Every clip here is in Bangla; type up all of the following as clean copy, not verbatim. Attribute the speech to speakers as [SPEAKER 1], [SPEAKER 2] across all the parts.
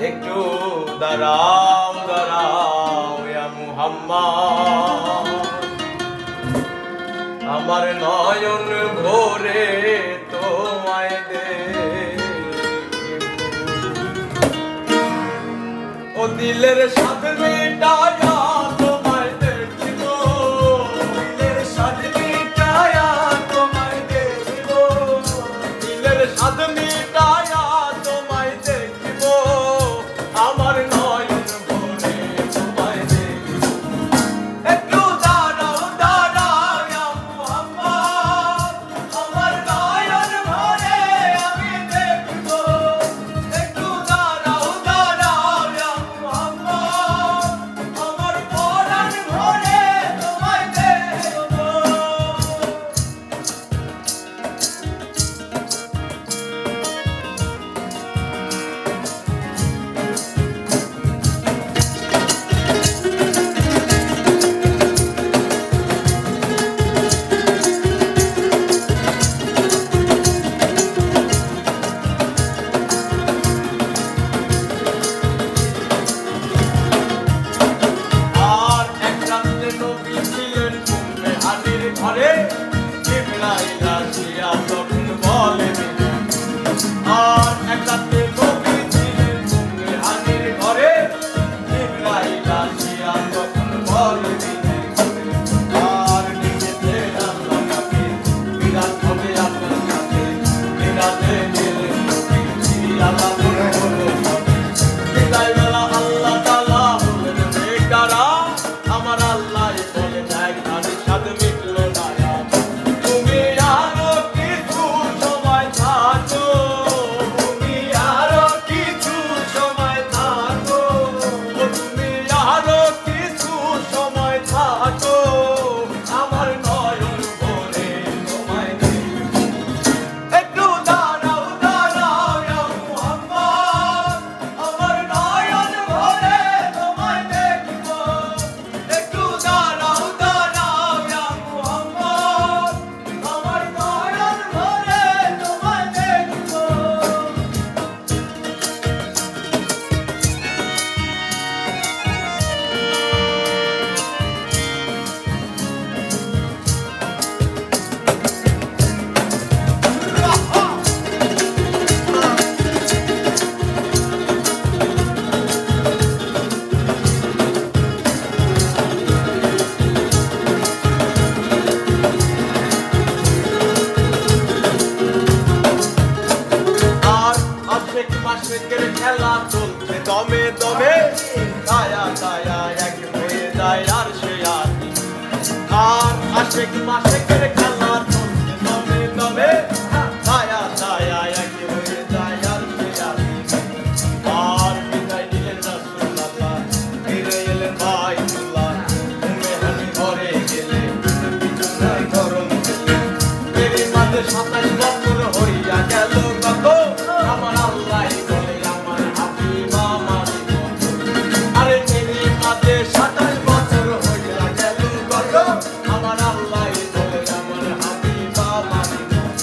[SPEAKER 1] একটু দাঁড়াও দাঁড়াও ইয়া মুহাম্মদ, আমার নয়ন ভরে তোমায় দেখিব, ও দিলের স্বাদ মেটায়া তোমায় দেখিব, দিলের স্বাদ মেটায়া তোমায় দেখিব, দিলের স্বাদ মেটায়া তোমায় দেখিব, আমার নয়ন ভরে তোমায় দেখিব। একটু দাঁড়াও দাঁড়াও ইয়া মুহাম্মদ, আমার নয়ন ভরে আমি দেখিব, একটু দাঁড়াও দাঁড়াও ইয়া মুহাম্মদ, আমার পরাণ ভরে তোমায় দেখিব। আর এক রাত্রে নবী ছিলেন ঘুমে হানির ঘরে, জিবরাইল আসিয়া তখন বলেন, আর এক রাত্রে নবী ছিলেন ঘুমে হানির ঘরে, জিবরাইল আসিয়া তখন বলেন, আর নিজেতে আল্লাহ কাছে বিরাট হবে আপনার কাছে, বিরাটে গেলেন নবী আল্লাহ মনে হলো বিদায় বেলা আল্লাহ তাআলা হলেন বেকারা, আমার আল্লাহ বলে দেখ আর স্বাদ মিটল না, তুমি আরো কিছু সময় থাকো, তুমি আরো কিছু সময় থাকো, তুমি আরো কিছু সময় থাকো, আমার নয়ন ভরে তোমায় দেখিব। একটু দাঁড়াও দাঁড়াও ইয়া মুহাম্মদ, আমার নয়ন ভরে তোমায় দেখিব, একটু দাঁড়াও দাঁড়াও ইয়া মুহাম্মদ, আমার নয়ন ভরে তোমায় দেখিব। আর আশেক মাশেকের খেলা চলছে দমে দমে, দায়া দায়া এক হয়ে যায় আর সে আদি, আর আশেক মাশেকের খেলা চলছে দমে দমে, দায়া দায়া এক হয়ে যায় আর সে আদি। আর বিদায় নিলেন রাসূলুল্লাহ, ফিরে এলেন বাইতুল্লাহ, ঘুমে হানি ঘরে গেলে বিছানায় গরম গেলে, এরই মাঝে ২৭ বছর হইয়া গেল কত, আমার আল্লাহ বলে আমার হাবিব আমার কত, আরে এরই মাঝে ২৭ বছর হইয়া গেল কত, আমার আল্লাহ বলে আমার হাবিব আমার কত।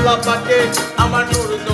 [SPEAKER 1] আল্লাহ পাকে আমার নূর